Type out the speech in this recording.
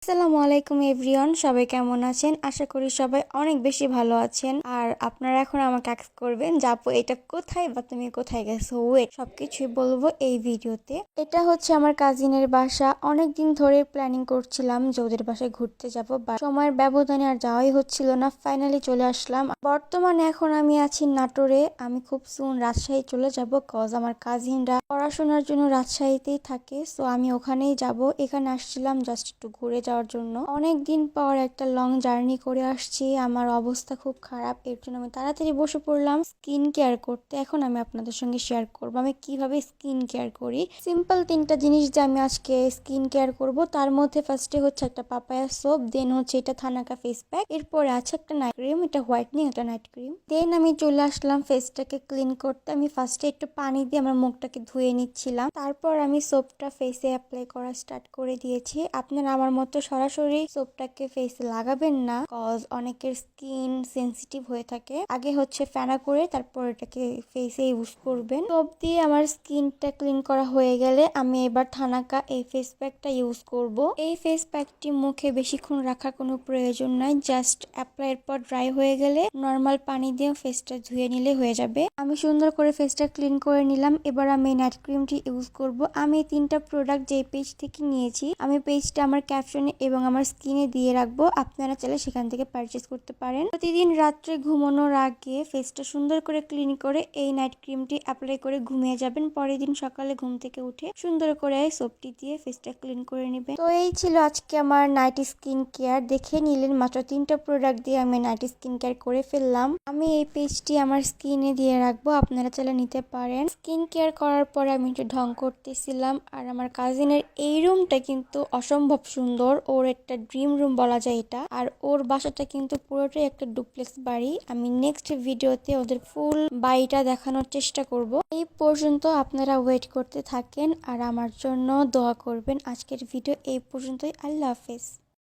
আসসালামু আলাইকুম এভরিওয়ান, সবাই কেমন আছেন? আশা করি সবাই অনেক বেশি ভালো আছেন। আর আপনারা এখন আমাকে আস্ক করবেন যে আপু এটা কোথায় বা তুমি কোথায় গেছো। ওয়েট, সবকিছুই বলবো এই ভিডিওতে। এটা হচ্ছে আমার কাজিনের বাসা। অনেক দিন ধরে প্ল্যানিং করছিলাম যে ওদের বাসায় ঘুরতে যাব, বা সময়ের ব্যবধানে আর যাওয়াই হচ্ছিল না। ফাইনালি চলে আসলাম। বর্তমানে এখন আমি আছি নাটোরে। আমি খুব সুন রাজশাহী চলে যাব, কজ আমার কাজিনরা পড়াশোনার জন্য রাজশাহীতেই থাকে। সো আমি ওখানেই যাব। এখানে আসছিলাম জাস্ট একটু ঘুরে যাওয়ার জন্য। অনেক দিন পর একটা লং জার্নি করে আসছি। আমার অবস্থা খুব খারাপ, এর জন্য আমি তাড়াতাড়ি বসে পড়লাম স্কিন কেয়ার করতে। এখন আমি আপনাদের সঙ্গে শেয়ার করবো আমি কিভাবে স্কিন কেয়ার করি। সিম্পল 3টা জিনিস যে আমি আজকে স্কিন কেয়ার করব। তার মধ্যে ফার্স্টে হচ্ছে একটা পাপায়া সোপ, দেন হচ্ছে এটা থানাকা ফেস প্যাক, এরপরে আছে একটা নাইট ক্রিম, এটা হোয়াইটনিং একটা নাইট ক্রিম। দেন আমি চলে আসলাম ফেসটাকে ক্লিন করতে। আমি ফার্স্টে একটু পানি দিয়ে আমার মুখটাকে ধুয়ে নিচ্ছিলাম। তারপর আমি সোপটা ফেসে অ্যাপ্লাই করা স্টার্ট করে দিয়েছি। আপনারা আমার মতো সরাসরি সোপটাকে ফেসে লাগাবেন না, কজ অনেকের স্কিন সেন্সিটিভ হয়ে থাকে। আগে হচ্ছে ফেনা করে তারপর এটাকে ফেসে ইউজ করবেন। সোপ দিয়ে আমার স্কিনটা ক্লিন করা হয়ে গেলে আমি এবার থানাকা এই ফেস প্যাকটা ইউজ করব। এই ফেস প্যাকটি মুখে বেশিক্ষণ রাখার কোনো প্রয়োজন নাই, জাস্ট অ্যাপ্লাইয়ের পর ড্রাই হয়ে গেলে নর্মাল পানি দিয়ে ফেসটা ধুয়ে নিলে হয়ে যাবে। আমি সুন্দর করে ফেসটা ক্লিন করে নিলাম। এবার আমি নাইট ক্রিমটি ইউজ করব। আমি 3টা প্রোডাক্ট যে পেজ থেকে নিয়েছি, আমি পেজটা আমার ক্যাপশনে এবং আমার স্কিনে দিয়ে রাখবো। আপনারা চাইলে সেখান থেকে পারচেস করতে পারেন। প্রতিদিন রাত্রে ঘুমানোর আগে ফেসটা সুন্দর করে ক্লিন করে এই নাইট ক্রিমটি অ্যাপ্লাই করে ঘুমিয়ে যাবেন। পরের দিন সকালে ঘুম থেকে উঠে সুন্দর করে সোপটি দিয়ে ফেসটা ক্লিন করে নেবেন। তো এই ছিল আজকে আমার নাইট স্কিন কেয়ার। দেখে নিলেন মাত্র 3টা প্রোডাক্ট দিয়ে আমি নাইট স্কিন কেয়ার করে ফেললাম। আমি এই পেজটি আমার স্কিনে দিয়ে রাখবো, আপনারা চাইলে নিতে পারেন। স্কিন কেয়ার করার পরে আমি একটু ঢং করতেছিলাম। আর আমার কাজিনের এই রুমটা কিন্তু অসম্ভব সুন্দর, ওর একটা ড্রিম রুম বলা যায় এটা। আর ওর বাসাটা কিন্তু পুরোটাই একটা ডুপ্লেক্স বাড়ি। আমি নেক্সট ভিডিওতে ওদের ফুল বাড়িটা দেখানোর চেষ্টা করব। এই পর্যন্ত আপনারা ওয়েট করতে থাকেন আর আমার জন্য দোয়া করবেন। আজকের ভিডিও এই পর্যন্তই। আল্লাহ হাফেজ।